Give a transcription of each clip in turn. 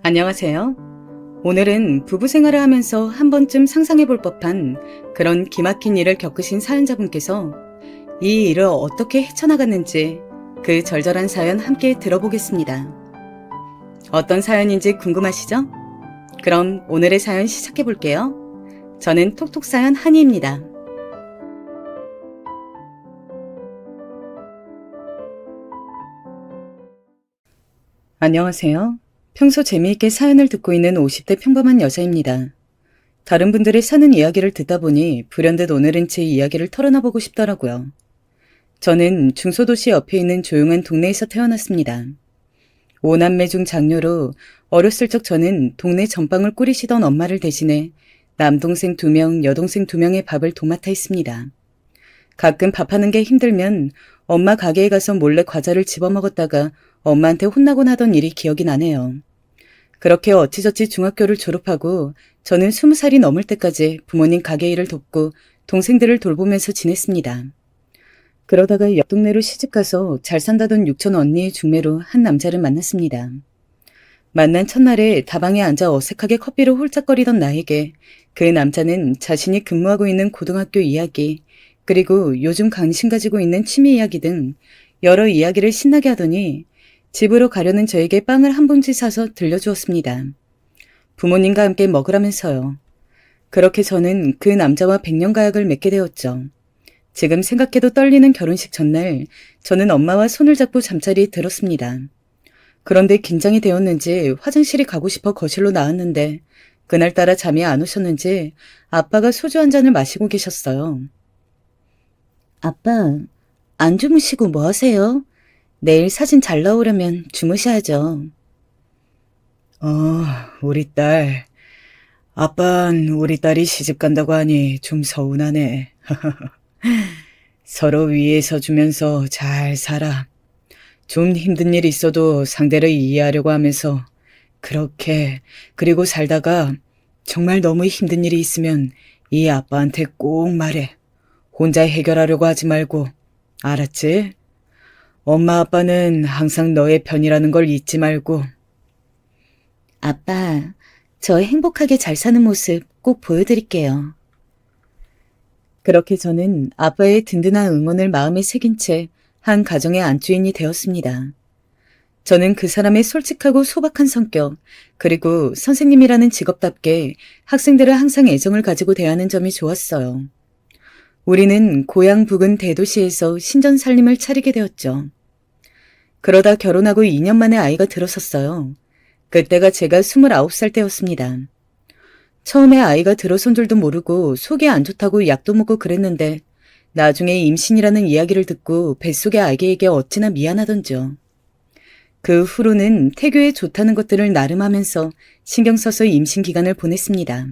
안녕하세요. 오늘은 부부 생활을 하면서 한 번쯤 상상해 볼 법한 그런 기막힌 일을 겪으신 사연자분께서 이 일을 어떻게 헤쳐나갔는지 그 절절한 사연 함께 들어보겠습니다. 어떤 사연인지 궁금하시죠? 그럼 오늘의 사연 시작해 볼게요. 저는 톡톡사연 한이입니다. 안녕하세요. 평소 재미있게 사연을 듣고 있는 50대 평범한 여자입니다. 다른 분들의 사는 이야기를 듣다 보니 불현듯 오늘은 제 이야기를 털어놔보고 싶더라고요. 저는 중소도시 옆에 있는 조용한 동네에서 태어났습니다. 5남매 중 장녀로 어렸을 적 저는 동네 전방을 꾸리시던 엄마를 대신해 남동생 2명, 여동생 2명의 밥을 도맡아 했습니다. 가끔 밥하는 게 힘들면 엄마 가게에 가서 몰래 과자를 집어먹었다가 엄마한테 혼나곤 하던 일이 기억이 나네요. 그렇게 어찌저찌 중학교를 졸업하고 저는 20살이 넘을 때까지 부모님 가게 일을 돕고 동생들을 돌보면서 지냈습니다. 그러다가 옆 동네로 시집가서 잘 산다던 육촌 언니의 중매로 한 남자를 만났습니다. 만난 첫날에 다방에 앉아 어색하게 커피를 홀짝거리던 나에게 그 남자는 자신이 근무하고 있는 고등학교 이야기, 그리고 요즘 관심 가지고 있는 취미 이야기 등 여러 이야기를 신나게 하더니 집으로 가려는 저에게 빵을 한 봉지 사서 들려주었습니다. 부모님과 함께 먹으라면서요. 그렇게 저는 그 남자와 백년가약을 맺게 되었죠. 지금 생각해도 떨리는 결혼식 전날 저는 엄마와 손을 잡고 잠자리에 들었습니다. 그런데 긴장이 되었는지 화장실이 가고 싶어 거실로 나왔는데 그날따라 잠이 안 오셨는지 아빠가 소주 한 잔을 마시고 계셨어요. 아빠, 안 주무시고 뭐 하세요? 내일 사진 잘 나오려면 주무셔야죠. 우리 딸. 아빤 우리 딸이 시집 간다고 하니 좀 서운하네. 서로 위에서 주면서 잘 살아. 좀 힘든 일 있어도 상대를 이해하려고 하면서 그리고 살다가 정말 너무 힘든 일이 있으면 이 아빠한테 꼭 말해. 혼자 해결하려고 하지 말고. 알았지? 엄마 아빠는 항상 너의 편이라는 걸 잊지 말고. 아빠, 저 행복하게 잘 사는 모습 꼭 보여드릴게요. 그렇게 저는 아빠의 든든한 응원을 마음에 새긴 채 한 가정의 안주인이 되었습니다. 저는 그 사람의 솔직하고 소박한 성격, 그리고 선생님이라는 직업답게 학생들을 항상 애정을 가지고 대하는 점이 좋았어요. 우리는 고향 부근 대도시에서 신전살림을 차리게 되었죠. 그러다 결혼하고 2년 만에 아이가 들어섰어요. 그때가 제가 29살 때였습니다. 처음에 아이가 들어선 줄도 모르고 속이 안 좋다고 약도 먹고 그랬는데 나중에 임신이라는 이야기를 듣고 뱃속의 아기에게 어찌나 미안하던지요. 그 후로는 태교에 좋다는 것들을 나름 하면서 신경 써서 임신 기간을 보냈습니다.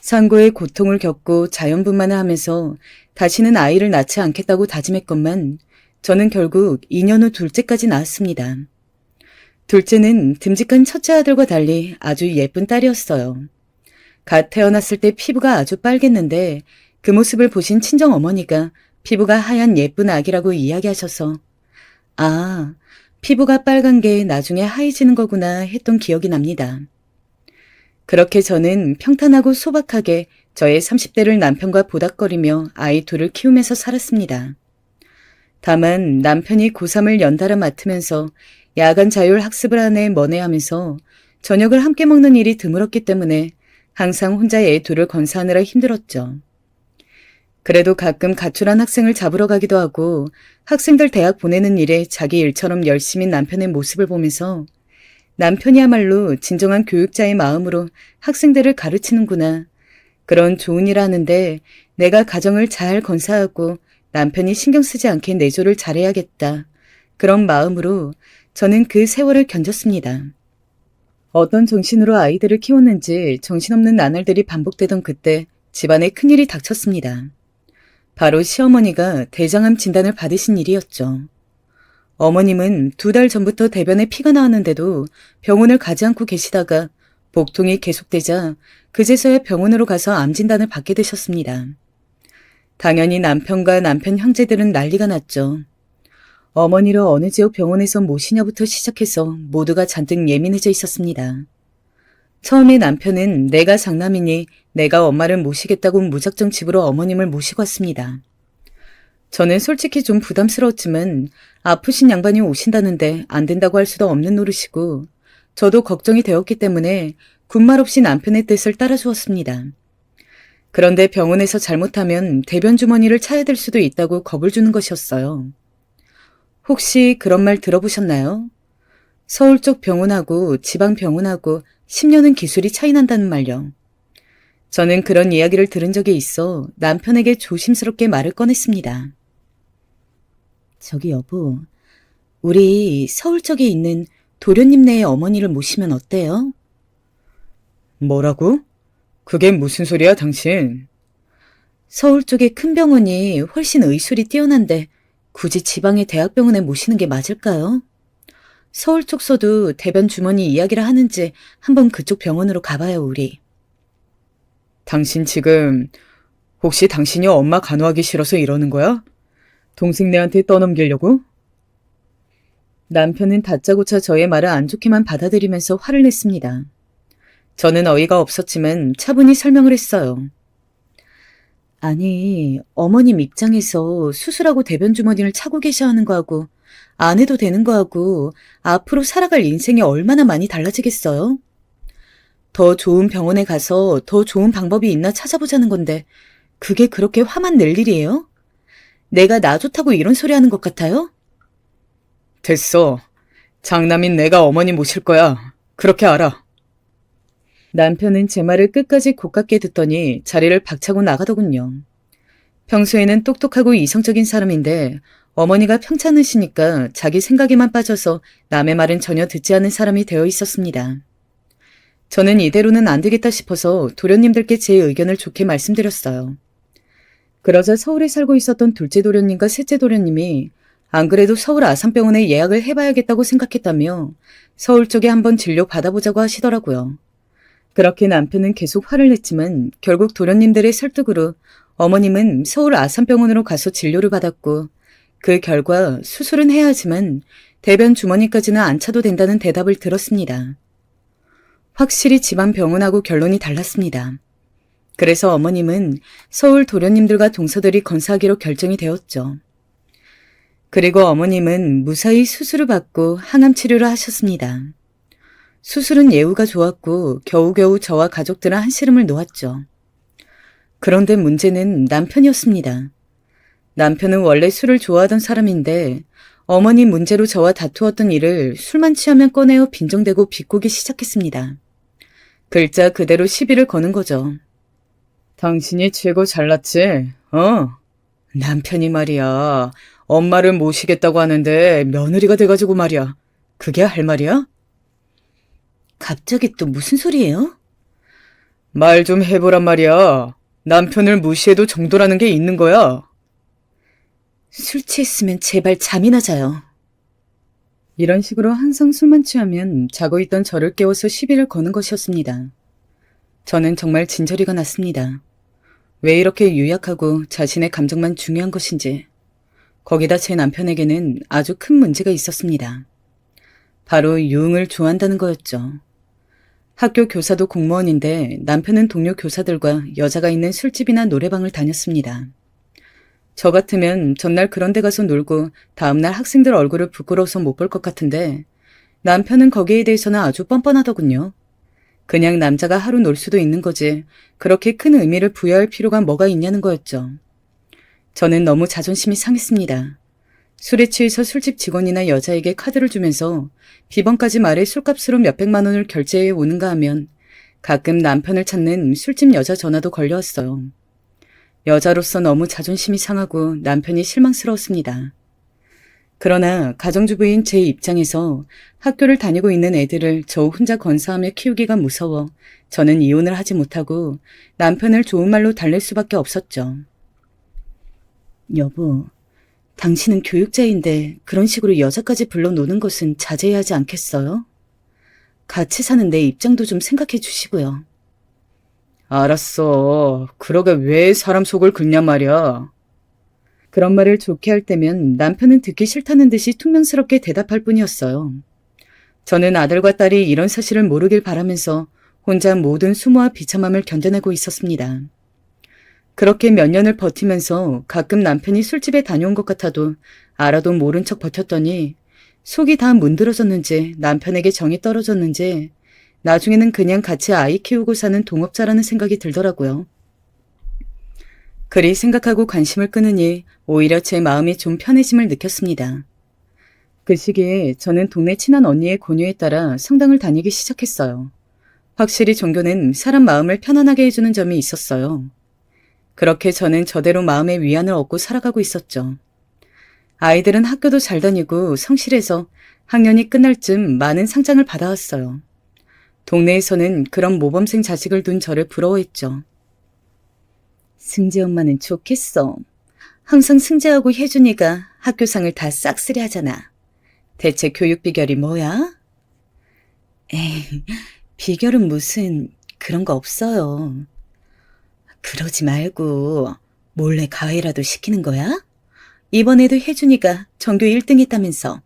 산고의 고통을 겪고 자연분만을 하면서 다시는 아이를 낳지 않겠다고 다짐했건만 저는 결국 2년 후 둘째까지 낳았습니다. 둘째는 듬직한 첫째 아들과 달리 아주 예쁜 딸이었어요. 갓 태어났을 때 피부가 아주 빨갰는데 그 모습을 보신 친정어머니가 피부가 하얀 예쁜 아기라고 이야기하셔서 아, 피부가 빨간 게 나중에 하얘지는 거구나 했던 기억이 납니다. 그렇게 저는 평탄하고 소박하게 저의 30대를 남편과 보닥거리며 아이 둘을 키우면서 살았습니다. 다만 남편이 고3을 연달아 맡으면서 야간 자율 학습을 하네 뭐네 하면서 저녁을 함께 먹는 일이 드물었기 때문에 항상 혼자 애 둘을 건사하느라 힘들었죠. 그래도 가끔 가출한 학생을 잡으러 가기도 하고 학생들 대학 보내는 일에 자기 일처럼 열심인 남편의 모습을 보면서 남편이야말로 진정한 교육자의 마음으로 학생들을 가르치는구나. 그런 좋은 일 하는데 내가 가정을 잘 건사하고 남편이 신경 쓰지 않게 내조를 잘해야겠다. 그런 마음으로 저는 그 세월을 견뎠습니다. 어떤 정신으로 아이들을 키웠는지 정신없는 나날들이 반복되던 그때 집안에 큰일이 닥쳤습니다. 바로 시어머니가 대장암 진단을 받으신 일이었죠. 어머님은 2달 전부터 대변에 피가 나왔는데도 병원을 가지 않고 계시다가 복통이 계속되자 그제서야 병원으로 가서 암 진단을 받게 되셨습니다. 당연히 남편과 남편 형제들은 난리가 났죠. 어머니를 어느 지역 병원에서 모시냐부터 시작해서 모두가 잔뜩 예민해져 있었습니다. 처음에 남편은 내가 장남이니 내가 엄마를 모시겠다고 무작정 집으로 어머님을 모시고 왔습니다. 저는 솔직히 좀 부담스러웠지만 아프신 양반이 오신다는데 안 된다고 할 수도 없는 노릇이고 저도 걱정이 되었기 때문에 군말 없이 남편의 뜻을 따라주었습니다. 그런데 병원에서 잘못하면 대변 주머니를 차야 될 수도 있다고 겁을 주는 것이었어요. 혹시 그런 말 들어보셨나요? 서울 쪽 병원하고 지방 병원하고 10년은 기술이 차이 난다는 말요. 저는 그런 이야기를 들은 적이 있어 남편에게 조심스럽게 말을 꺼냈습니다. 저기 여보, 우리 서울 쪽에 있는 도련님네의 어머니를 모시면 어때요? 뭐라고? 그게 무슨 소리야, 당신? 서울 쪽에 큰 병원이 훨씬 의술이 뛰어난데 굳이 지방의 대학병원에 모시는 게 맞을까요? 서울 쪽서도 대변 주머니 이야기를 하는지 한번 그쪽 병원으로 가봐요, 우리. 당신 지금 혹시 당신이 엄마 간호하기 싫어서 이러는 거야? 동생네한테 떠넘기려고? 남편은 다짜고짜 저의 말을 안 좋게만 받아들이면서 화를 냈습니다. 저는 어이가 없었지만 차분히 설명을 했어요. 아니, 어머님 입장에서 수술하고 대변 주머니를 차고 계셔야 하는 거하고 안 해도 되는 거하고 앞으로 살아갈 인생이 얼마나 많이 달라지겠어요? 더 좋은 병원에 가서 더 좋은 방법이 있나 찾아보자는 건데 그게 그렇게 화만 낼 일이에요? 내가 나 좋다고 이런 소리 하는 것 같아요? 됐어. 장남인 내가 어머니 모실 거야. 그렇게 알아. 남편은 제 말을 끝까지 고깝게 듣더니 자리를 박차고 나가더군요. 평소에는 똑똑하고 이성적인 사람인데 어머니가 평창으시니까 자기 생각에만 빠져서 남의 말은 전혀 듣지 않는 사람이 되어 있었습니다. 저는 이대로는 안 되겠다 싶어서 도련님들께 제 의견을 좋게 말씀드렸어요. 그러자 서울에 살고 있었던 둘째 도련님과 셋째 도련님이 안 그래도 서울 아산병원에 예약을 해봐야겠다고 생각했다며 서울 쪽에 한번 진료 받아보자고 하시더라고요. 그렇게 남편은 계속 화를 냈지만 결국 도련님들의 설득으로 어머님은 서울 아산병원으로 가서 진료를 받았고 그 결과 수술은 해야 하지만 대변 주머니까지는 안 차도 된다는 대답을 들었습니다. 확실히 지방 병원하고 결론이 달랐습니다. 그래서 어머님은 서울 도련님들과 동서들이 건사하기로 결정이 되었죠. 그리고 어머님은 무사히 수술을 받고 항암 치료를 하셨습니다. 수술은 예후가 좋았고 겨우겨우 저와 가족들은 한시름을 놓았죠. 그런데 문제는 남편이었습니다. 남편은 원래 술을 좋아하던 사람인데 어머니 문제로 저와 다투었던 일을 술만 취하면 꺼내어 빈정대고 비꼬기 시작했습니다. 글자 그대로 시비를 거는 거죠. 당신이 최고 잘났지? 남편이 말이야. 엄마를 모시겠다고 하는데 며느리가 돼가지고 말이야. 그게 할 말이야? 갑자기 또 무슨 소리예요? 말 좀 해보란 말이야. 남편을 무시해도 정도라는 게 있는 거야. 술 취했으면 제발 잠이나 자요. 이런 식으로 항상 술만 취하면 자고 있던 저를 깨워서 시비를 거는 것이었습니다. 저는 정말 진저리가 났습니다. 왜 이렇게 유약하고 자신의 감정만 중요한 것인지. 거기다 제 남편에게는 아주 큰 문제가 있었습니다. 바로 유흥을 좋아한다는 거였죠. 학교 교사도 공무원인데 남편은 동료 교사들과 여자가 있는 술집이나 노래방을 다녔습니다. 저 같으면 전날 그런 데 가서 놀고 다음날 학생들 얼굴을 부끄러워서 못 볼 것 같은데 남편은 거기에 대해서는 아주 뻔뻔하더군요. 그냥 남자가 하루 놀 수도 있는 거지 그렇게 큰 의미를 부여할 필요가 뭐가 있냐는 거였죠. 저는 너무 자존심이 상했습니다. 술에 취해서 술집 직원이나 여자에게 카드를 주면서 비번까지 말해 술값으로 몇백만 원을 결제해 오는가 하면 가끔 남편을 찾는 술집 여자 전화도 걸려왔어요. 여자로서 너무 자존심이 상하고 남편이 실망스러웠습니다. 그러나 가정주부인 제 입장에서 학교를 다니고 있는 애들을 저 혼자 건사하며 키우기가 무서워 저는 이혼을 하지 못하고 남편을 좋은 말로 달랠 수밖에 없었죠. 여보, 당신은 교육자인데 그런 식으로 여자까지 불러노는 것은 자제해야 하지 않겠어요? 같이 사는 내 입장도 좀 생각해 주시고요. 알았어. 그러게 왜 사람 속을 긁냔 말이야. 그런 말을 좋게 할 때면 남편은 듣기 싫다는 듯이 퉁명스럽게 대답할 뿐이었어요. 저는 아들과 딸이 이런 사실을 모르길 바라면서 혼자 모든 수모와 비참함을 견뎌내고 있었습니다. 그렇게 몇 년을 버티면서 가끔 남편이 술집에 다녀온 것 같아도 알아도 모른 척 버텼더니 속이 다 문드러졌는지 남편에게 정이 떨어졌는지 나중에는 그냥 같이 아이 키우고 사는 동업자라는 생각이 들더라고요. 그리 생각하고 관심을 끄느니 오히려 제 마음이 좀 편해짐을 느꼈습니다. 그 시기에 저는 동네 친한 언니의 권유에 따라 성당을 다니기 시작했어요. 확실히 종교는 사람 마음을 편안하게 해주는 점이 있었어요. 그렇게 저는 저대로 마음의 위안을 얻고 살아가고 있었죠. 아이들은 학교도 잘 다니고 성실해서 학년이 끝날 쯤 많은 상장을 받아왔어요. 동네에서는 그런 모범생 자식을 둔 저를 부러워했죠. 승재 엄마는 좋겠어. 항상 승재하고 혜준이가 학교상을 다 싹쓸이 하잖아. 대체 교육 비결이 뭐야? 에이, 비결은 무슨 그런 거 없어요. 그러지 말고 몰래 가해라도 시키는 거야? 이번에도 혜준이가 전교 1등 했다면서.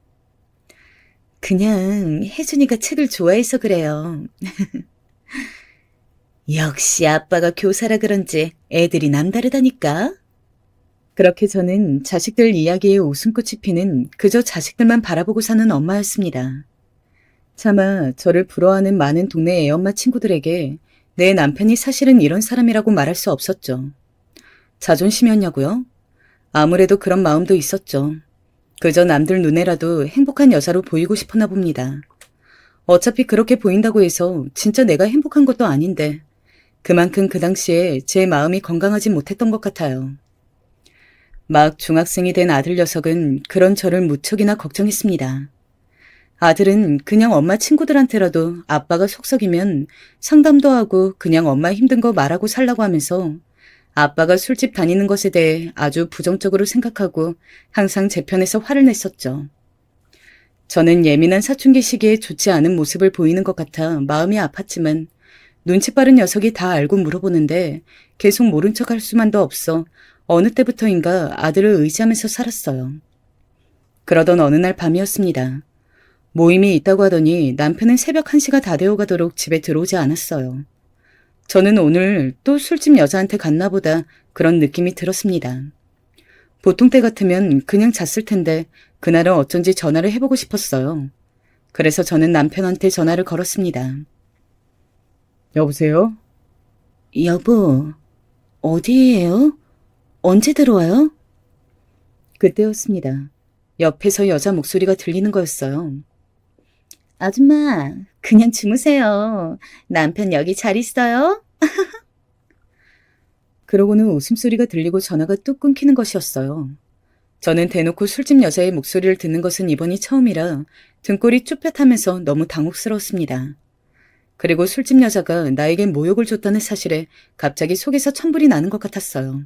그냥 혜준이가 책을 좋아해서 그래요. 역시 아빠가 교사라 그런지 애들이 남다르다니까. 그렇게 저는 자식들 이야기에 웃음꽃이 피는 그저 자식들만 바라보고 사는 엄마였습니다. 차마 저를 부러워하는 많은 동네 애엄마 친구들에게 내 남편이 사실은 이런 사람이라고 말할 수 없었죠. 자존심이었냐고요? 아무래도 그런 마음도 있었죠. 그저 남들 눈에라도 행복한 여자로 보이고 싶었나 봅니다. 어차피 그렇게 보인다고 해서 진짜 내가 행복한 것도 아닌데 그만큼 그 당시에 제 마음이 건강하지 못했던 것 같아요. 막 중학생이 된 아들 녀석은 그런 저를 무척이나 걱정했습니다. 아들은 그냥 엄마 친구들한테라도 아빠가 속썩이면 상담도 하고 그냥 엄마 힘든 거 말하고 살라고 하면서 아빠가 술집 다니는 것에 대해 아주 부정적으로 생각하고 항상 제 편에서 화를 냈었죠. 저는 예민한 사춘기 시기에 좋지 않은 모습을 보이는 것 같아 마음이 아팠지만 눈치 빠른 녀석이 다 알고 물어보는데 계속 모른 척 할 수만도 없어 어느 때부터인가 아들을 의지하면서 살았어요. 그러던 어느 날 밤이었습니다. 모임이 있다고 하더니 남편은 새벽 1시가 다 되어가도록 집에 들어오지 않았어요. 저는 오늘 또 술집 여자한테 갔나 보다 그런 느낌이 들었습니다. 보통 때 같으면 그냥 잤을 텐데 그날은 어쩐지 전화를 해보고 싶었어요. 그래서 저는 남편한테 전화를 걸었습니다. 여보세요? 여보, 어디예요? 언제 들어와요? 그때였습니다. 옆에서 여자 목소리가 들리는 거였어요. 아줌마, 그냥 주무세요. 남편 여기 잘 있어요? 그러고는 웃음소리가 들리고 전화가 뚝 끊기는 것이었어요. 저는 대놓고 술집 여자의 목소리를 듣는 것은 이번이 처음이라 등골이 쭈뼛하면서 너무 당혹스러웠습니다. 그리고 술집 여자가 나에게 모욕을 줬다는 사실에 갑자기 속에서 천불이 나는 것 같았어요.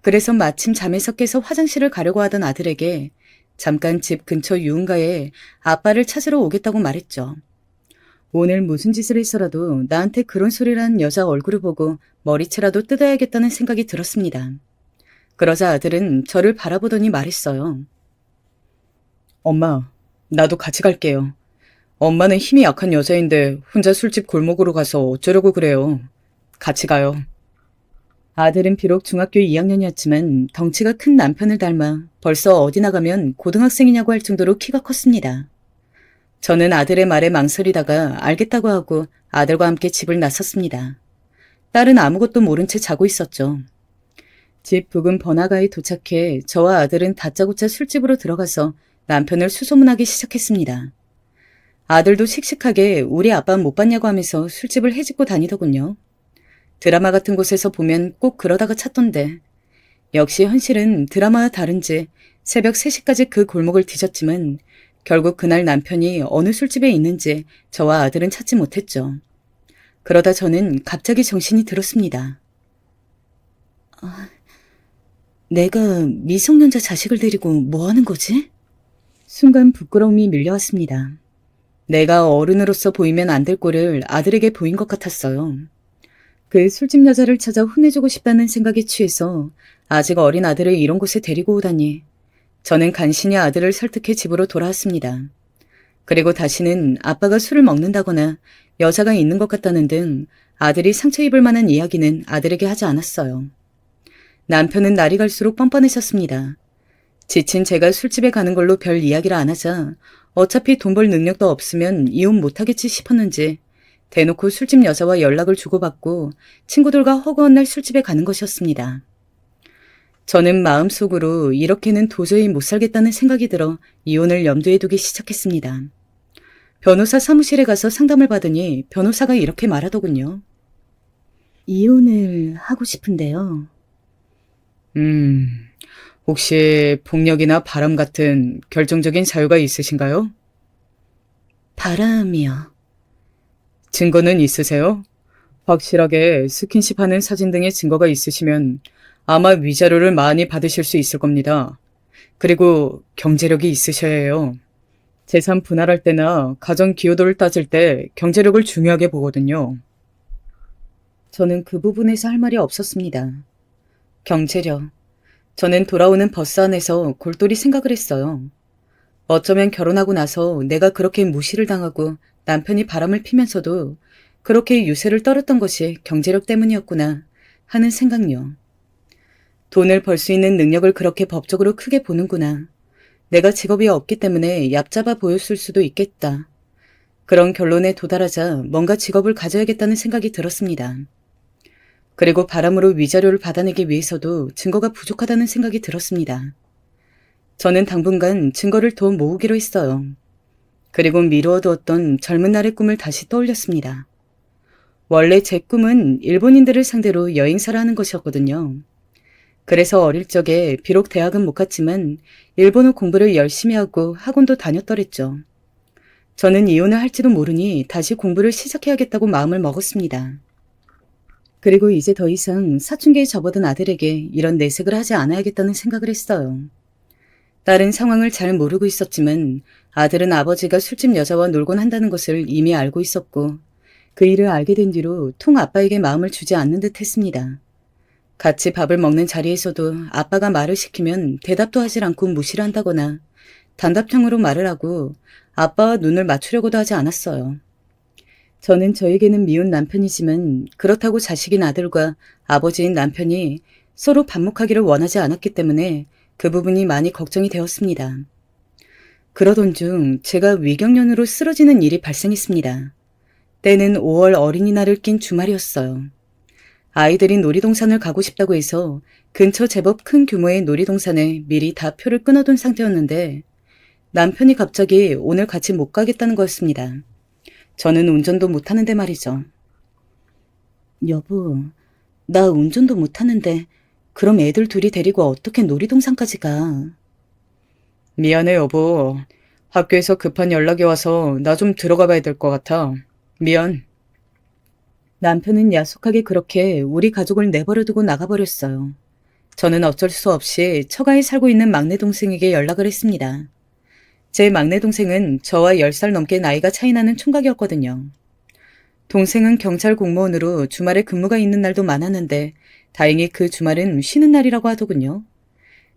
그래서 마침 잠에서 깨서 화장실을 가려고 하던 아들에게 잠깐 집 근처 유흥가에 아빠를 찾으러 오겠다고 말했죠. 오늘 무슨 짓을 해서라도 나한테 그런 소리를 한 여자 얼굴을 보고 머리채라도 뜯어야겠다는 생각이 들었습니다. 그러자 아들은 저를 바라보더니 말했어요. 엄마, 나도 같이 갈게요. 엄마는 힘이 약한 여자인데 혼자 술집 골목으로 가서 어쩌려고 그래요. 같이 가요. 아들은 비록 중학교 2학년이었지만 덩치가 큰 남편을 닮아 벌써 어디 나가면 고등학생이냐고 할 정도로 키가 컸습니다. 저는 아들의 말에 망설이다가 알겠다고 하고 아들과 함께 집을 나섰습니다. 딸은 아무것도 모른 채 자고 있었죠. 집 부근 번화가에 도착해 저와 아들은 다짜고짜 술집으로 들어가서 남편을 수소문하기 시작했습니다. 아들도 씩씩하게 우리 아빠 못 봤냐고 하면서 술집을 헤집고 다니더군요. 드라마 같은 곳에서 보면 꼭 그러다가 찾던데 역시 현실은 드라마와 다른지 새벽 3시까지 그 골목을 뒤졌지만 결국 그날 남편이 어느 술집에 있는지 저와 아들은 찾지 못했죠. 그러다 저는 갑자기 정신이 들었습니다. 내가 미성년자 자식을 데리고 뭐 하는 거지? 순간 부끄러움이 밀려왔습니다. 내가 어른으로서 보이면 안 될 꼴을 아들에게 보인 것 같았어요. 그 술집 여자를 찾아 혼내주고 싶다는 생각에 취해서 아직 어린 아들을 이런 곳에 데리고 오다니. 저는 간신히 아들을 설득해 집으로 돌아왔습니다. 그리고 다시는 아빠가 술을 먹는다거나 여자가 있는 것 같다는 등 아들이 상처 입을 만한 이야기는 아들에게 하지 않았어요. 남편은 날이 갈수록 뻔뻔해졌습니다. 지친 제가 술집에 가는 걸로 별 이야기를 안 하자 어차피 돈 벌 능력도 없으면 이혼 못하겠지 싶었는지 대놓고 술집 여자와 연락을 주고받고 친구들과 허구한 날 술집에 가는 것이었습니다. 저는 마음속으로 이렇게는 도저히 못 살겠다는 생각이 들어 이혼을 염두에 두기 시작했습니다. 변호사 사무실에 가서 상담을 받으니 변호사가 이렇게 말하더군요. 이혼을 하고 싶은데요. 혹시 폭력이나 바람 같은 결정적인 사유가 있으신가요? 바람이요. 증거는 있으세요? 확실하게 스킨십하는 사진 등의 증거가 있으시면 아마 위자료를 많이 받으실 수 있을 겁니다. 그리고 경제력이 있으셔야 해요. 재산 분할할 때나 가정 기여도를 따질 때 경제력을 중요하게 보거든요. 저는 그 부분에서 할 말이 없었습니다. 경제력. 저는 돌아오는 버스 안에서 골똘히 생각을 했어요. 어쩌면 결혼하고 나서 내가 그렇게 무시를 당하고 남편이 바람을 피면서도 그렇게 유세를 떨었던 것이 경제력 때문이었구나 하는 생각요. 돈을 벌 수 있는 능력을 그렇게 법적으로 크게 보는구나. 내가 직업이 없기 때문에 얕잡아 보였을 수도 있겠다. 그런 결론에 도달하자 뭔가 직업을 가져야겠다는 생각이 들었습니다. 그리고 바람으로 위자료를 받아내기 위해서도 증거가 부족하다는 생각이 들었습니다. 저는 당분간 증거를 더 모으기로 했어요. 그리고 미루어두었던 젊은 날의 꿈을 다시 떠올렸습니다. 원래 제 꿈은 일본인들을 상대로 여행사를 하는 것이었거든요. 그래서 어릴 적에 비록 대학은 못 갔지만 일본어 공부를 열심히 하고 학원도 다녔더랬죠. 저는 이혼을 할지도 모르니 다시 공부를 시작해야겠다고 마음을 먹었습니다. 그리고 이제 더 이상 사춘기에 접어든 아들에게 이런 내색을 하지 않아야겠다는 생각을 했어요. 딸은 상황을 잘 모르고 있었지만 아들은 아버지가 술집 여자와 놀곤 한다는 것을 이미 알고 있었고 그 일을 알게 된 뒤로 통 아빠에게 마음을 주지 않는 듯 했습니다. 같이 밥을 먹는 자리에서도 아빠가 말을 시키면 대답도 하질 않고 무시를 한다거나 단답형으로 말을 하고 아빠와 눈을 맞추려고도 하지 않았어요. 저는 저에게는 미운 남편이지만 그렇다고 자식인 아들과 아버지인 남편이 서로 반목하기를 원하지 않았기 때문에 그 부분이 많이 걱정이 되었습니다. 그러던 중 제가 위경련으로 쓰러지는 일이 발생했습니다. 때는 5월 어린이날을 낀 주말이었어요. 아이들이 놀이동산을 가고 싶다고 해서 근처 제법 큰 규모의 놀이동산에 미리 다 표를 끊어둔 상태였는데 남편이 갑자기 오늘 같이 못 가겠다는 거였습니다. 저는 운전도 못하는데 말이죠. 여보, 나 운전도 못하는데 그럼 애들 둘이 데리고 어떻게 놀이동산까지 가? 미안해 여보. 학교에서 급한 연락이 와서 나 좀 들어가 봐야 될 것 같아. 미안. 남편은 야속하게 그렇게 우리 가족을 내버려두고 나가버렸어요. 저는 어쩔 수 없이 처가에 살고 있는 막내 동생에게 연락을 했습니다. 제 막내 동생은 저와 10살 넘게 나이가 차이나는 총각이었거든요. 동생은 경찰 공무원으로 주말에 근무가 있는 날도 많았는데 다행히 그 주말은 쉬는 날이라고 하더군요.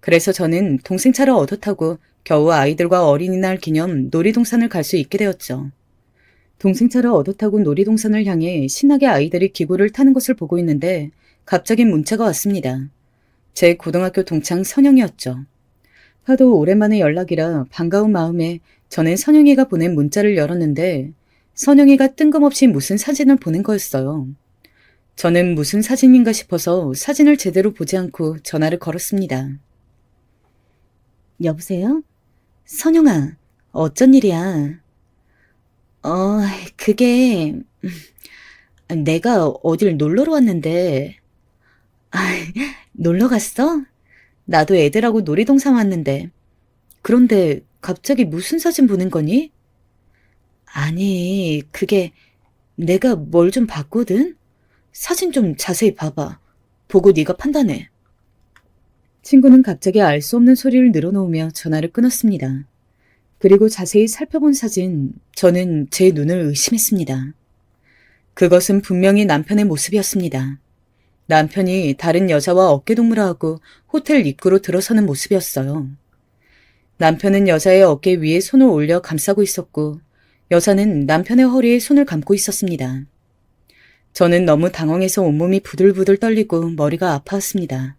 그래서 저는 동생 차를 얻어 타고 겨우 아이들과 어린이날 기념 놀이동산을 갈 수 있게 되었죠. 동생 차를 얻어 타고 놀이동산을 향해 신나게 아이들이 기구를 타는 것을 보고 있는데 갑자기 문자가 왔습니다. 제 고등학교 동창 선영이었죠. 하도 오랜만에 연락이라 반가운 마음에 저는 선영이가 보낸 문자를 열었는데 선영이가 뜬금없이 무슨 사진을 보낸 거였어요. 저는 무슨 사진인가 싶어서 사진을 제대로 보지 않고 전화를 걸었습니다. 여보세요? 선영아, 어쩐 일이야? 그게 내가 어딜 놀러로 왔는데. 놀러 갔어? 나도 애들하고 놀이동산 왔는데. 그런데 갑자기 무슨 사진 보낸 거니? 아니, 그게 내가 뭘 좀 봤거든? 사진 좀 자세히 봐봐. 보고 네가 판단해. 친구는 갑자기 알 수 없는 소리를 늘어놓으며 전화를 끊었습니다. 그리고 자세히 살펴본 사진, 저는 제 눈을 의심했습니다. 그것은 분명히 남편의 모습이었습니다. 남편이 다른 여자와 어깨동무를 하고 호텔 입구로 들어서는 모습이었어요. 남편은 여자의 어깨 위에 손을 올려 감싸고 있었고 여자는 남편의 허리에 손을 감고 있었습니다. 저는 너무 당황해서 온몸이 부들부들 떨리고 머리가 아파왔습니다.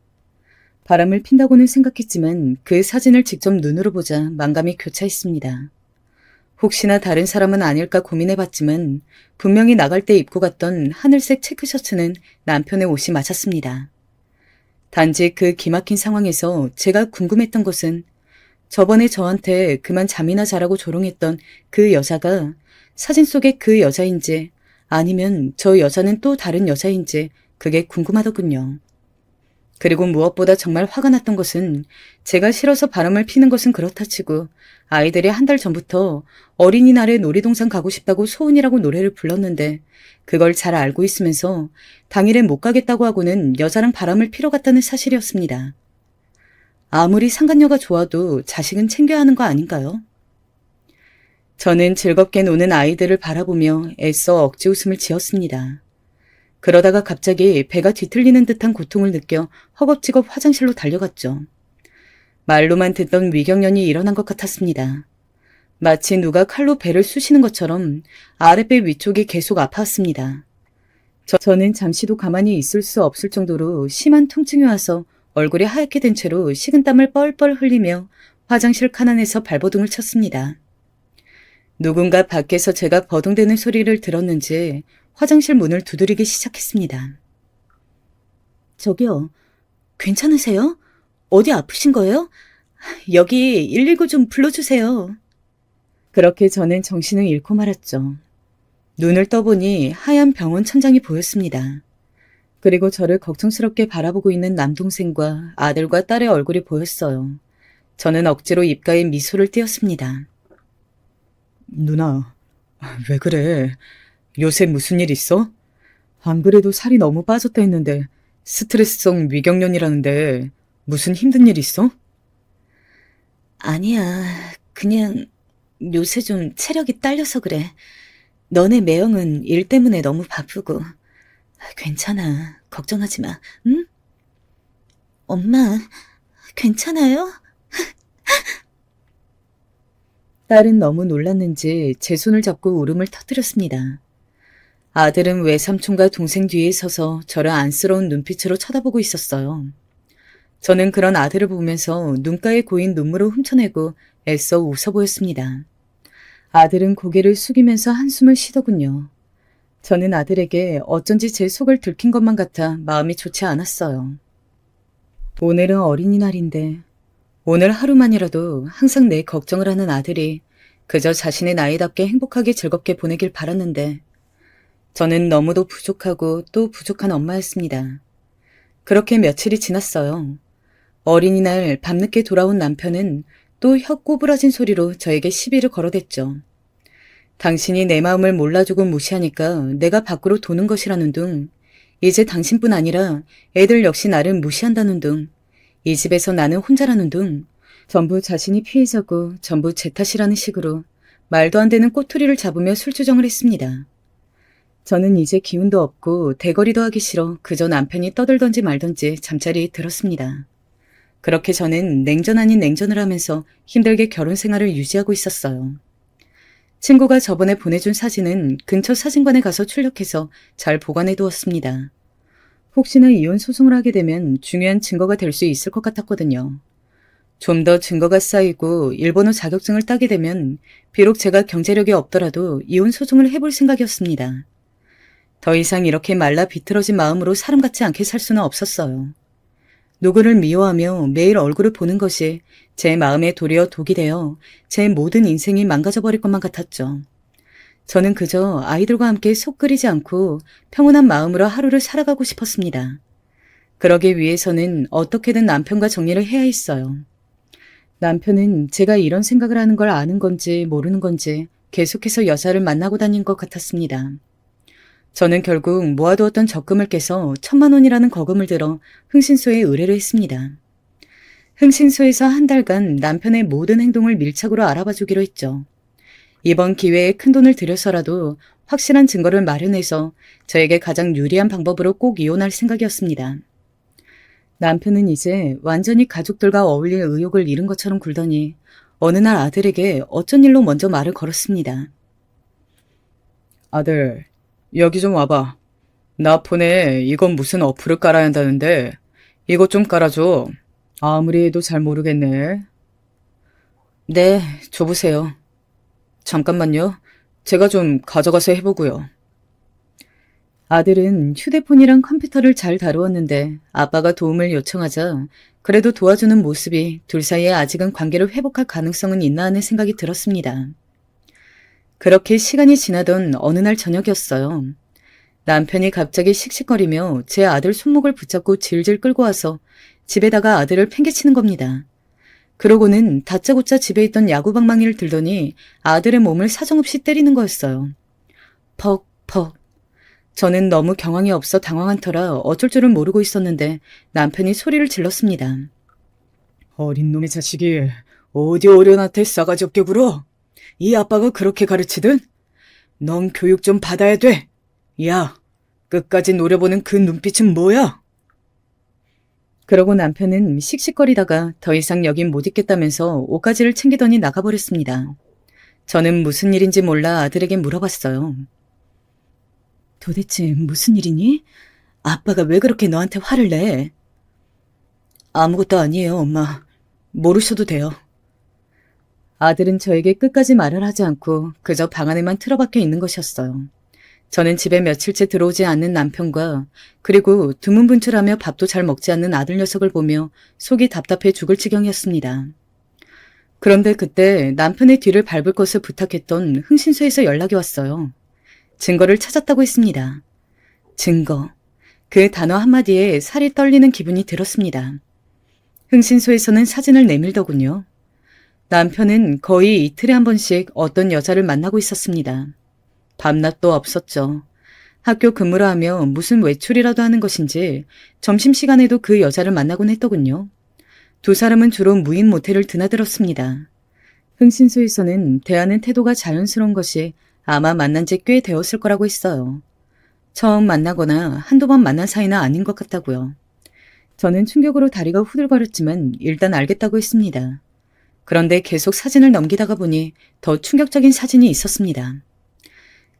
바람을 핀다고는 생각했지만 그 사진을 직접 눈으로 보자 만감이 교차했습니다. 혹시나 다른 사람은 아닐까 고민해봤지만 분명히 나갈 때 입고 갔던 하늘색 체크셔츠는 남편의 옷이 맞았습니다. 단지 그 기막힌 상황에서 제가 궁금했던 것은 저번에 저한테 그만 잠이나 자라고 조롱했던 그 여자가 사진 속의 그 여자인지 아니면 저 여자는 또 다른 여자인지 그게 궁금하더군요. 그리고 무엇보다 정말 화가 났던 것은 제가 싫어서 바람을 피는 것은 그렇다 치고 아이들이 한 달 전부터 어린이날에 놀이동산 가고 싶다고 소은이라고 노래를 불렀는데 그걸 잘 알고 있으면서 당일에 못 가겠다고 하고는 여자랑 바람을 피러 갔다는 사실이었습니다. 아무리 상간녀가 좋아도 자식은 챙겨야 하는 거 아닌가요? 저는 즐겁게 노는 아이들을 바라보며 애써 억지 웃음을 지었습니다. 그러다가 갑자기 배가 뒤틀리는 듯한 고통을 느껴 허겁지겁 화장실로 달려갔죠. 말로만 듣던 위경련이 일어난 것 같았습니다. 마치 누가 칼로 배를 쑤시는 것처럼 아랫배 위쪽이 계속 아파왔습니다. 저는 잠시도 가만히 있을 수 없을 정도로 심한 통증이 와서 얼굴이 하얗게 된 채로 식은땀을 뻘뻘 흘리며 화장실 칸안에서 발버둥을 쳤습니다. 누군가 밖에서 제가 버둥대는 소리를 들었는지 화장실 문을 두드리기 시작했습니다. 저기요, 괜찮으세요? 어디 아프신 거예요? 여기 119 좀 불러주세요. 그렇게 저는 정신을 잃고 말았죠. 눈을 떠보니 하얀 병원 천장이 보였습니다. 그리고 저를 걱정스럽게 바라보고 있는 남동생과 아들과 딸의 얼굴이 보였어요. 저는 억지로 입가에 미소를 띄었습니다. 누나, 왜 그래? 요새 무슨 일 있어? 안 그래도 살이 너무 빠졌다 했는데 스트레스성 위경련이라는데 무슨 힘든 일 있어? 아니야, 그냥 요새 좀 체력이 딸려서 그래. 너네 매형은 일 때문에 너무 바쁘고. 괜찮아, 걱정하지 마, 응? 엄마, 괜찮아요? 딸은 너무 놀랐는지 제 손을 잡고 울음을 터뜨렸습니다. 아들은 외삼촌과 동생 뒤에 서서 저를 안쓰러운 눈빛으로 쳐다보고 있었어요. 저는 그런 아들을 보면서 눈가에 고인 눈물을 훔쳐내고 애써 웃어 보였습니다. 아들은 고개를 숙이면서 한숨을 쉬더군요. 저는 아들에게 어쩐지 제 속을 들킨 것만 같아 마음이 좋지 않았어요. 오늘은 어린이날인데 오늘 하루만이라도 항상 내 걱정을 하는 아들이 그저 자신의 나이답게 행복하게 즐겁게 보내길 바랐는데 저는 너무도 부족하고 또 부족한 엄마였습니다. 그렇게 며칠이 지났어요. 어린이날 밤늦게 돌아온 남편은 또 혀 꼬부라진 소리로 저에게 시비를 걸어댔죠. 당신이 내 마음을 몰라주고 무시하니까 내가 밖으로 도는 것이라는 둥, 이제 당신뿐 아니라 애들 역시 나를 무시한다는 둥, 이 집에서 나는 혼자라는 둥, 전부 자신이 피해자고 전부 제 탓이라는 식으로 말도 안 되는 꼬투리를 잡으며 술주정을 했습니다. 저는 이제 기운도 없고 대거리도 하기 싫어 그저 남편이 떠들던지 말던지 잠자리에 들었습니다. 그렇게 저는 냉전 아닌 냉전을 하면서 힘들게 결혼 생활을 유지하고 있었어요. 친구가 저번에 보내준 사진은 근처 사진관에 가서 출력해서 잘 보관해 두었습니다. 혹시나 이혼 소송을 하게 되면 중요한 증거가 될 수 있을 것 같았거든요. 좀 더 증거가 쌓이고 일본어 자격증을 따게 되면 비록 제가 경제력이 없더라도 이혼 소송을 해볼 생각이었습니다. 더 이상 이렇게 말라 비틀어진 마음으로 사람 같지 않게 살 수는 없었어요. 누구를 미워하며 매일 얼굴을 보는 것이 제 마음에 도리어 독이 되어 제 모든 인생이 망가져버릴 것만 같았죠. 저는 그저 아이들과 함께 속 끓이지 않고 평온한 마음으로 하루를 살아가고 싶었습니다. 그러기 위해서는 어떻게든 남편과 정리를 해야 했어요. 남편은 제가 이런 생각을 하는 걸 아는 건지 모르는 건지 계속해서 여자를 만나고 다닌 것 같았습니다. 저는 결국 모아두었던 적금을 깨서 1,000만 원이라는 거금을 들어 흥신소에 의뢰를 했습니다. 흥신소에서 한 달간 남편의 모든 행동을 밀착으로 알아봐 주기로 했죠. 이번 기회에 큰돈을 들여서라도 확실한 증거를 마련해서 저에게 가장 유리한 방법으로 꼭 이혼할 생각이었습니다. 남편은 이제 완전히 가족들과 어울릴 의욕을 잃은 것처럼 굴더니 어느 날 아들에게 어쩐 일로 먼저 말을 걸었습니다. 아들, 여기 좀 와봐. 나 폰에 이건 무슨 어플을 깔아야 한다는데 이것 좀 깔아줘. 아무리 해도 잘 모르겠네. 네, 줘보세요. 잠깐만요. 제가 좀 가져가서 해보고요. 아들은 휴대폰이랑 컴퓨터를 잘 다루었는데 아빠가 도움을 요청하자 그래도 도와주는 모습이 둘 사이에 아직은 관계를 회복할 가능성은 있나 하는 생각이 들었습니다. 그렇게 시간이 지나던 어느 날 저녁이었어요. 남편이 갑자기 씩씩거리며 제 아들 손목을 붙잡고 질질 끌고 와서 집에다가 아들을 팽개치는 겁니다. 그러고는 다짜고짜 집에 있던 야구방망이를 들더니 아들의 몸을 사정없이 때리는 거였어요. 퍽퍽. 저는 너무 경황이 없어 당황한 터라 어쩔 줄을 모르고 있었는데 남편이 소리를 질렀습니다. 어린 놈의 자식이 어디 어른한테 싸가지 없게 굴어? 이 아빠가 그렇게 가르치든? 넌 교육 좀 받아야 돼. 야, 끝까지 노려보는 그 눈빛은 뭐야? 그러고 남편은 씩씩거리다가 더 이상 여긴 못 있겠다면서 옷가지를 챙기더니 나가버렸습니다. 저는 무슨 일인지 몰라 아들에게 물어봤어요. 도대체 무슨 일이니? 아빠가 왜 그렇게 너한테 화를 내? 아무것도 아니에요, 엄마. 모르셔도 돼요. 아들은 저에게 끝까지 말을 하지 않고 그저 방 안에만 틀어박혀 있는 것이었어요. 저는 집에 며칠째 들어오지 않는 남편과 그리고 두문분출하며 밥도 잘 먹지 않는 아들 녀석을 보며 속이 답답해 죽을 지경이었습니다. 그런데 그때 남편의 뒤를 밟을 것을 부탁했던 흥신소에서 연락이 왔어요. 증거를 찾았다고 했습니다. 증거. 그 단어 한마디에 살이 떨리는 기분이 들었습니다. 흥신소에서는 사진을 내밀더군요. 남편은 거의 이틀에 한 번씩 어떤 여자를 만나고 있었습니다. 밤낮도 없었죠. 학교 근무를 하며 무슨 외출이라도 하는 것인지 점심시간에도 그 여자를 만나곤 했더군요. 두 사람은 주로 무인 모텔을 드나들었습니다. 흥신소에서는 대하는 태도가 자연스러운 것이 아마 만난 지 꽤 되었을 거라고 했어요. 처음 만나거나 한두 번 만난 사이는 아닌 것 같다고요. 저는 충격으로 다리가 후들거렸지만 일단 알겠다고 했습니다. 그런데 계속 사진을 넘기다가 보니 더 충격적인 사진이 있었습니다.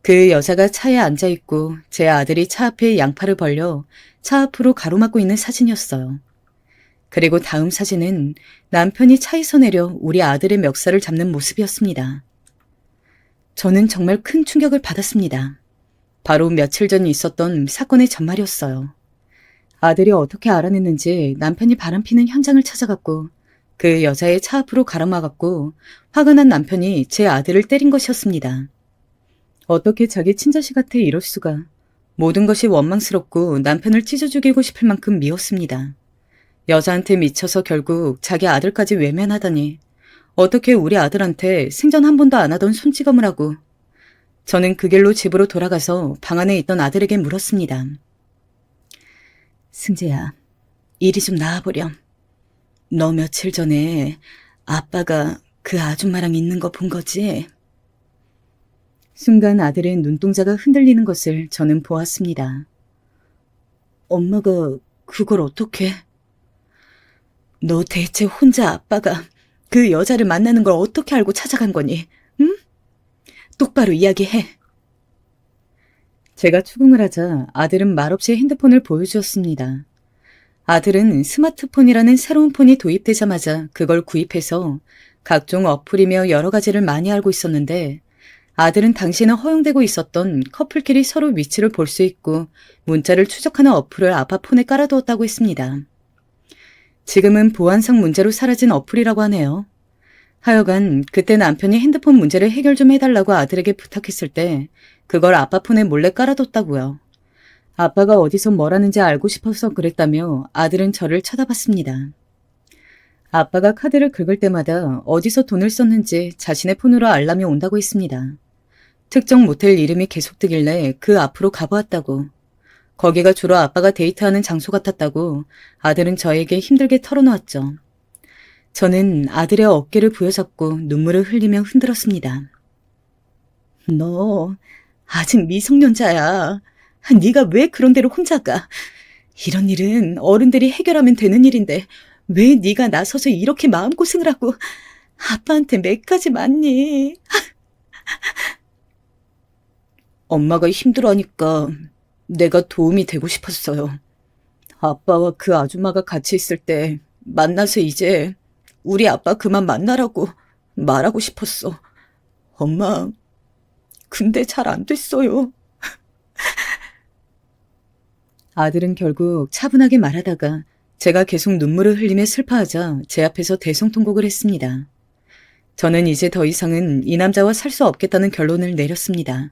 그 여자가 차에 앉아있고 제 아들이 차 앞에 양팔을 벌려 차 앞으로 가로막고 있는 사진이었어요. 그리고 다음 사진은 남편이 차에서 내려 우리 아들의 멱살을 잡는 모습이었습니다. 저는 정말 큰 충격을 받았습니다. 바로 며칠 전 있었던 사건의 전말이었어요. 아들이 어떻게 알아냈는지 남편이 바람피는 현장을 찾아갔고 그 여자의 차 앞으로 가로막았고 화가 난 남편이 제 아들을 때린 것이었습니다. 어떻게 자기 친자식한테 이럴 수가. 모든 것이 원망스럽고 남편을 찢어 죽이고 싶을 만큼 미웠습니다. 여자한테 미쳐서 결국 자기 아들까지 외면하다니. 어떻게 우리 아들한테 생전 한 번도 안 하던 손찌검을 하고. 저는 그 길로 집으로 돌아가서 방 안에 있던 아들에게 물었습니다. 승재야, 이리 좀 나와보렴. 너 며칠 전에 아빠가 그 아줌마랑 있는 거 본 거지? 순간 아들의 눈동자가 흔들리는 것을 저는 보았습니다. 엄마가 그걸 어떻게? 너 대체 혼자 아빠가 그 여자를 만나는 걸 어떻게 알고 찾아간 거니? 응? 똑바로 이야기해. 제가 추궁을 하자 아들은 말없이 핸드폰을 보여주었습니다. 아들은 스마트폰이라는 새로운 폰이 도입되자마자 그걸 구입해서 각종 어플이며 여러 가지를 많이 알고 있었는데 아들은 당시에는 허용되고 있었던 커플끼리 서로 위치를 볼 수 있고 문자를 추적하는 어플을 아빠 폰에 깔아두었다고 했습니다. 지금은 보안상 문제로 사라진 어플이라고 하네요. 하여간 그때 남편이 핸드폰 문제를 해결 좀 해달라고 아들에게 부탁했을 때 그걸 아빠 폰에 몰래 깔아뒀다고요. 아빠가 어디서 뭘 하는지 알고 싶어서 그랬다며 아들은 저를 쳐다봤습니다. 아빠가 카드를 긁을 때마다 어디서 돈을 썼는지 자신의 폰으로 알람이 온다고 했습니다. 특정 모텔 이름이 계속되길래 그 앞으로 가보았다고. 거기가 주로 아빠가 데이트하는 장소 같았다고 아들은 저에게 힘들게 털어놓았죠. 저는 아들의 어깨를 부여잡고 눈물을 흘리며 흔들었습니다. 너 아직 미성년자야. 네가 왜 그런 데로 혼자 가? 이런 일은 어른들이 해결하면 되는 일인데 왜 네가 나서서 이렇게 마음고생을 하고 아빠한테 매까지 맞니? 엄마가 힘들어하니까 내가 도움이 되고 싶었어요. 아빠와 그 아줌마가 같이 있을 때 만나서 이제 우리 아빠 그만 만나라고 말하고 싶었어. 엄마, 근데 잘 안 됐어요. 아들은 결국 차분하게 말하다가 제가 계속 눈물을 흘리며 슬퍼하자 제 앞에서 대성통곡을 했습니다. 저는 이제 더 이상은 이 남자와 살 수 없겠다는 결론을 내렸습니다.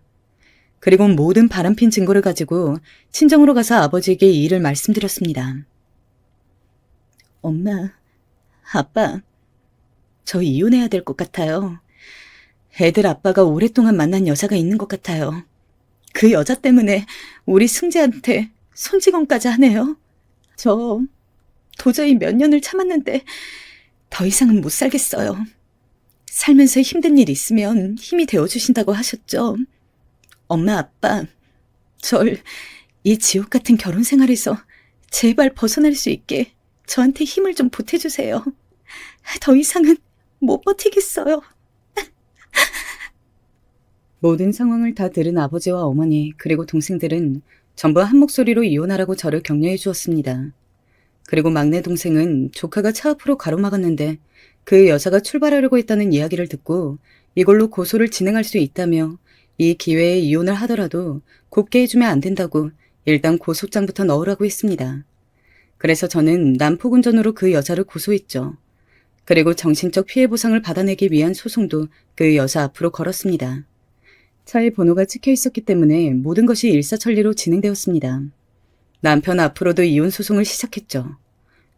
그리고 모든 바람핀 증거를 가지고 친정으로 가서 아버지에게 이 일을 말씀드렸습니다. 엄마, 아빠, 저 이혼해야 될 것 같아요. 애들 아빠가 오랫동안 만난 여자가 있는 것 같아요. 그 여자 때문에 우리 승재한테 손찌검까지 하네요. 저 도저히 몇 년을 참았는데 더 이상은 못 살겠어요. 살면서 힘든 일 있으면 힘이 되어주신다고 하셨죠. 엄마, 아빠, 절 이 지옥 같은 결혼 생활에서 제발 벗어날 수 있게 저한테 힘을 좀 보태주세요. 더 이상은 못 버티겠어요. 모든 상황을 다 들은 아버지와 어머니 그리고 동생들은 전부 한 목소리로 이혼하라고 저를 격려해 주었습니다. 그리고 막내 동생은 조카가 차 앞으로 가로막았는데 그 여자가 출발하려고 했다는 이야기를 듣고 이걸로 고소를 진행할 수 있다며 이 기회에 이혼을 하더라도 곱게 해주면 안 된다고 일단 고소장부터 넣으라고 했습니다. 그래서 저는 난폭운전으로 그 여자를 고소했죠. 그리고 정신적 피해 보상을 받아내기 위한 소송도 그 여자 앞으로 걸었습니다. 차에 번호가 찍혀 있었기 때문에 모든 것이 일사천리로 진행되었습니다. 남편 앞으로도 이혼 소송을 시작했죠.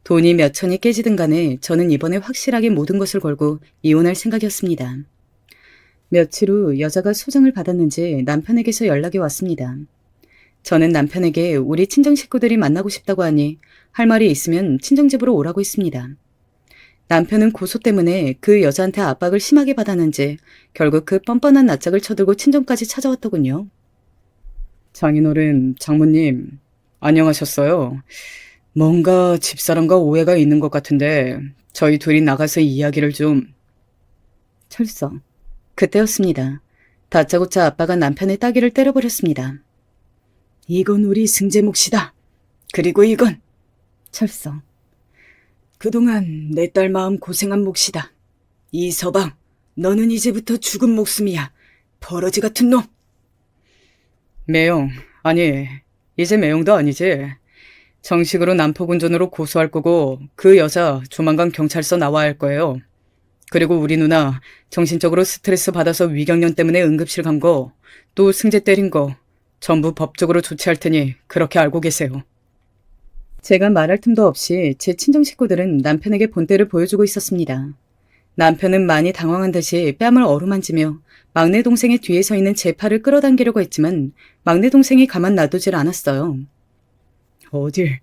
돈이 몇 천이 깨지든 간에 저는 이번에 확실하게 모든 것을 걸고 이혼할 생각이었습니다. 며칠 후 여자가 소장을 받았는지 남편에게서 연락이 왔습니다. 저는 남편에게 우리 친정 식구들이 만나고 싶다고 하니 할 말이 있으면 친정집으로 오라고 했습니다. 남편은 고소 때문에 그 여자한테 압박을 심하게 받았는지 결국 그 뻔뻔한 낯짝을 쳐들고 친정까지 찾아왔더군요. 장인어른, 장모님, 안녕하셨어요. 뭔가 집사람과 오해가 있는 것 같은데 저희 둘이 나가서 이야기를 좀... 철석. 그때였습니다. 다짜고짜 아빠가 남편의 따귀를 때려버렸습니다. 이건 우리 승재 몫이다. 그리고 이건... 철석. 그동안 내 딸 마음 고생한 몫이다. 이서방, 너는 이제부터 죽은 목숨이야. 버러지 같은 놈. 매영, 아니, 이제 매영도 아니지. 정식으로 난폭운전으로 고소할 거고 그 여자 조만간 경찰서 나와야 할 거예요. 그리고 우리 누나 정신적으로 스트레스 받아서 위경련 때문에 응급실 간 거, 또 승재 때린 거 전부 법적으로 조치할 테니 그렇게 알고 계세요. 제가 말할 틈도 없이 제 친정 식구들은 남편에게 본때를 보여주고 있었습니다. 남편은 많이 당황한 듯이 뺨을 어루만지며 막내 동생의 뒤에 서 있는 제 팔을 끌어당기려고 했지만 막내 동생이 가만 놔두질 않았어요. 어딜.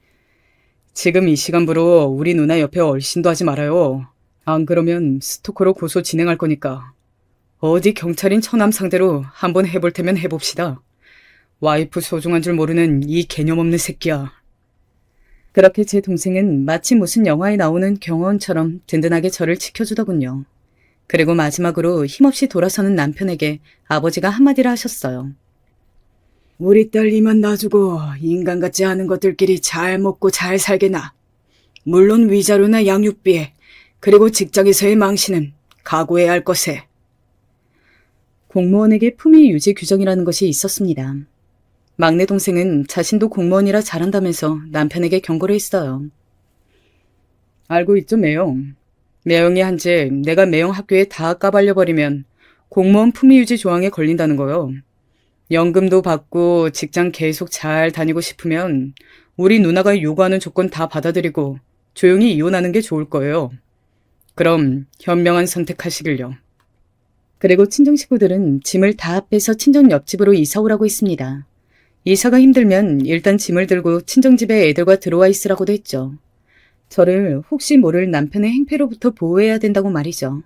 지금 이 시간부로 우리 누나 옆에 얼씬도 하지 말아요. 안 그러면 스토커로 고소 진행할 거니까. 어디 경찰인 처남 상대로 한번 해볼 테면 해봅시다. 와이프 소중한 줄 모르는 이 개념 없는 새끼야. 그렇게 제 동생은 마치 무슨 영화에 나오는 경호원처럼 든든하게 저를 지켜주더군요. 그리고 마지막으로 힘없이 돌아서는 남편에게 아버지가 한마디를 하셨어요. 우리 딸 이만 놔주고 인간 같지 않은 것들끼리 잘 먹고 잘 살게나. 물론 위자료나 양육비, 그리고 직장에서의 망신은 각오해야 할 것에. 공무원에게 품위 유지 규정이라는 것이 있었습니다. 막내 동생은 자신도 공무원이라 잘한다면서 남편에게 경고를 했어요. 알고 있죠, 매영. 매영이 한지 내가 매영 학교에 다 까발려버리면 공무원 품위유지 조항에 걸린다는 거요. 연금도 받고 직장 계속 잘 다니고 싶으면 우리 누나가 요구하는 조건 다 받아들이고 조용히 이혼하는 게 좋을 거예요. 그럼 현명한 선택하시길요. 그리고 친정 식구들은 짐을 다 빼서 친정 옆집으로 이사 오라고 했습니다. 이사가 힘들면 일단 짐을 들고 친정집에 애들과 들어와 있으라고도 했죠. 저를 혹시 모를 남편의 행패로부터 보호해야 된다고 말이죠.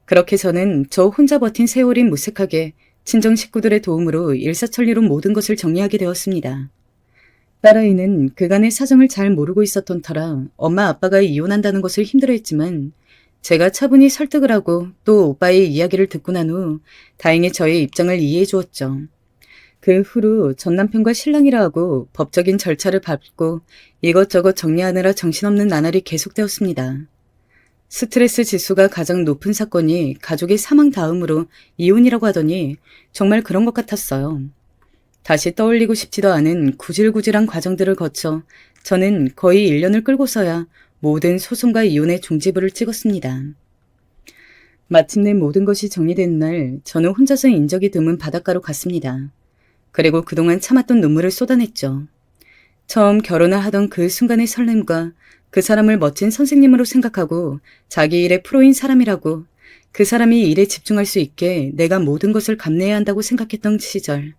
그렇게 저는 저 혼자 버틴 세월이 무색하게 친정 식구들의 도움으로 일사천리로 모든 것을 정리하게 되었습니다. 딸아이는 그간의 사정을 잘 모르고 있었던 터라 엄마 아빠가 이혼한다는 것을 힘들어했지만 제가 차분히 설득을 하고 또 오빠의 이야기를 듣고 난 후 다행히 저의 입장을 이해해 주었죠. 그 후로 전 남편과 신랑이라 하고 법적인 절차를 밟고 이것저것 정리하느라 정신없는 나날이 계속되었습니다. 스트레스 지수가 가장 높은 사건이 가족의 사망 다음으로 이혼이라고 하더니 정말 그런 것 같았어요. 다시 떠올리고 싶지도 않은 구질구질한 과정들을 거쳐 저는 거의 1년을 끌고서야 모든 소송과 이혼의 종지부를 찍었습니다. 마침내 모든 것이 정리된 날 저는 혼자서 인적이 드문 바닷가로 갔습니다. 그리고 그동안 참았던 눈물을 쏟아냈죠. 처음 결혼을 하던 그 순간의 설렘과 그 사람을 멋진 선생님으로 생각하고 자기 일에 프로인 사람이라고 그 사람이 일에 집중할 수 있게 내가 모든 것을 감내해야 한다고 생각했던 시절.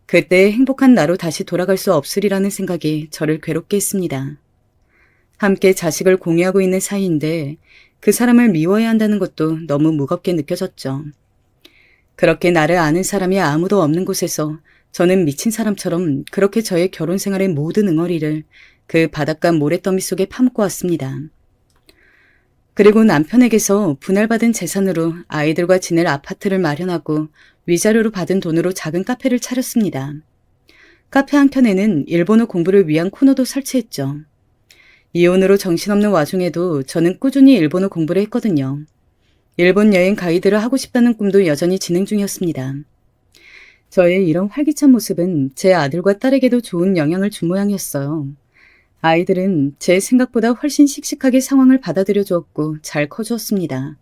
그때의 행복한 나로 다시 돌아갈 수 없으리라는 생각이 저를 괴롭게 했습니다. 함께 자식을 공유하고 있는 사이인데 그 사람을 미워해야 한다는 것도 너무 무겁게 느껴졌죠. 그렇게 나를 아는 사람이 아무도 없는 곳에서 저는 미친 사람처럼 그렇게 저의 결혼 생활의 모든 응어리를 그 바닷가 모래더미 속에 파묻고 왔습니다. 그리고 남편에게서 분할받은 재산으로 아이들과 지낼 아파트를 마련하고 위자료로 받은 돈으로 작은 카페를 차렸습니다. 카페 한켠에는 일본어 공부를 위한 코너도 설치했죠. 이혼으로 정신없는 와중에도 저는 꾸준히 일본어 공부를 했거든요. 일본 여행 가이드를 하고 싶다는 꿈도 여전히 진행 중이었습니다. 저의 이런 활기찬 모습은 제 아들과 딸에게도 좋은 영향을 준 모양이었어요. 아이들은 제 생각보다 훨씬 씩씩하게 상황을 받아들여 주었고 잘 커주었습니다.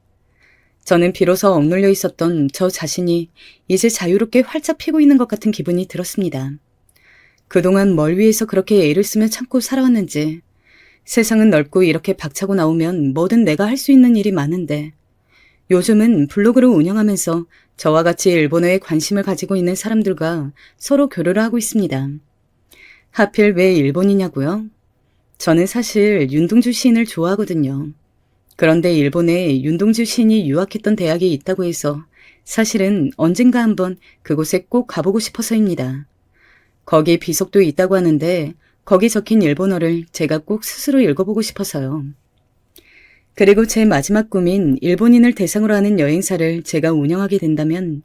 저는 비로소 억눌려 있었던 저 자신이 이제 자유롭게 활짝 피고 있는 것 같은 기분이 들었습니다. 그동안 뭘 위해서 그렇게 애를 쓰며 참고 살아왔는지, 세상은 넓고 이렇게 박차고 나오면 뭐든 내가 할 수 있는 일이 많은데 요즘은 블로그를 운영하면서 저와 같이 일본어에 관심을 가지고 있는 사람들과 서로 교류를 하고 있습니다. 하필 왜 일본이냐고요? 저는 사실 윤동주 시인을 좋아하거든요. 그런데 일본에 윤동주 시인이 유학했던 대학이 있다고 해서 사실은 언젠가 한번 그곳에 꼭 가보고 싶어서입니다. 거기에 비석도 있다고 하는데 거기 적힌 일본어를 제가 꼭 스스로 읽어보고 싶어서요. 그리고 제 마지막 꿈인 일본인을 대상으로 하는 여행사를 제가 운영하게 된다면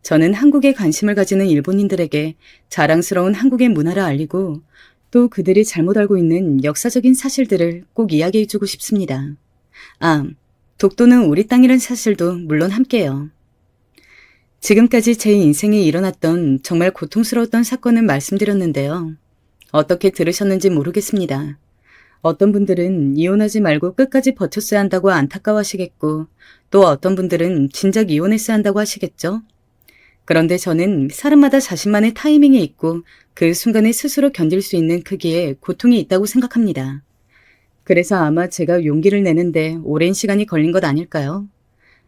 저는 한국에 관심을 가지는 일본인들에게 자랑스러운 한국의 문화를 알리고 또 그들이 잘못 알고 있는 역사적인 사실들을 꼭 이야기해주고 싶습니다. 아, 독도는 우리 땅이란 사실도 물론 함께요. 지금까지 제 인생에 일어났던 정말 고통스러웠던 사건을 말씀드렸는데요. 어떻게 들으셨는지 모르겠습니다. 어떤 분들은 이혼하지 말고 끝까지 버텼어야 한다고 안타까워하시겠고 또 어떤 분들은 진작 이혼했어야 한다고 하시겠죠? 그런데 저는 사람마다 자신만의 타이밍이 있고 그 순간에 스스로 견딜 수 있는 크기의 고통이 있다고 생각합니다. 그래서 아마 제가 용기를 내는데 오랜 시간이 걸린 것 아닐까요?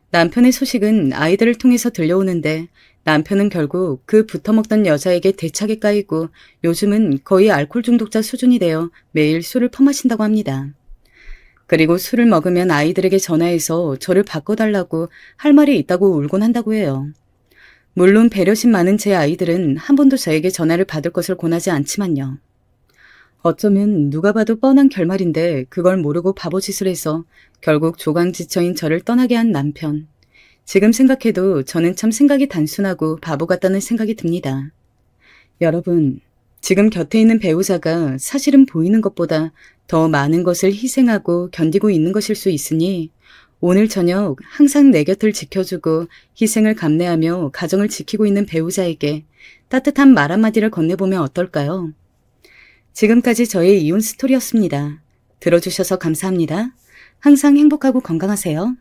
남편의 소식은 아이들을 통해서 들려오는데 남편은 결국 그 붙어먹던 여자에게 대차게 까이고 요즘은 거의 알코올 중독자 수준이 되어 매일 술을 퍼마신다고 합니다. 그리고 술을 먹으면 아이들에게 전화해서 저를 바꿔달라고 할 말이 있다고 울곤 한다고 해요. 물론 배려심 많은 제 아이들은 한 번도 저에게 전화를 받을 것을 권하지 않지만요. 어쩌면 누가 봐도 뻔한 결말인데 그걸 모르고 바보짓을 해서 결국 조강지처인 저를 떠나게 한 남편. 지금 생각해도 저는 참 생각이 단순하고 바보 같다는 생각이 듭니다. 여러분, 지금 곁에 있는 배우자가 사실은 보이는 것보다 더 많은 것을 희생하고 견디고 있는 것일 수 있으니 오늘 저녁 항상 내 곁을 지켜주고 희생을 감내하며 가정을 지키고 있는 배우자에게 따뜻한 말 한마디를 건네보면 어떨까요? 지금까지 저의 이혼 스토리였습니다. 들어주셔서 감사합니다. 항상 행복하고 건강하세요.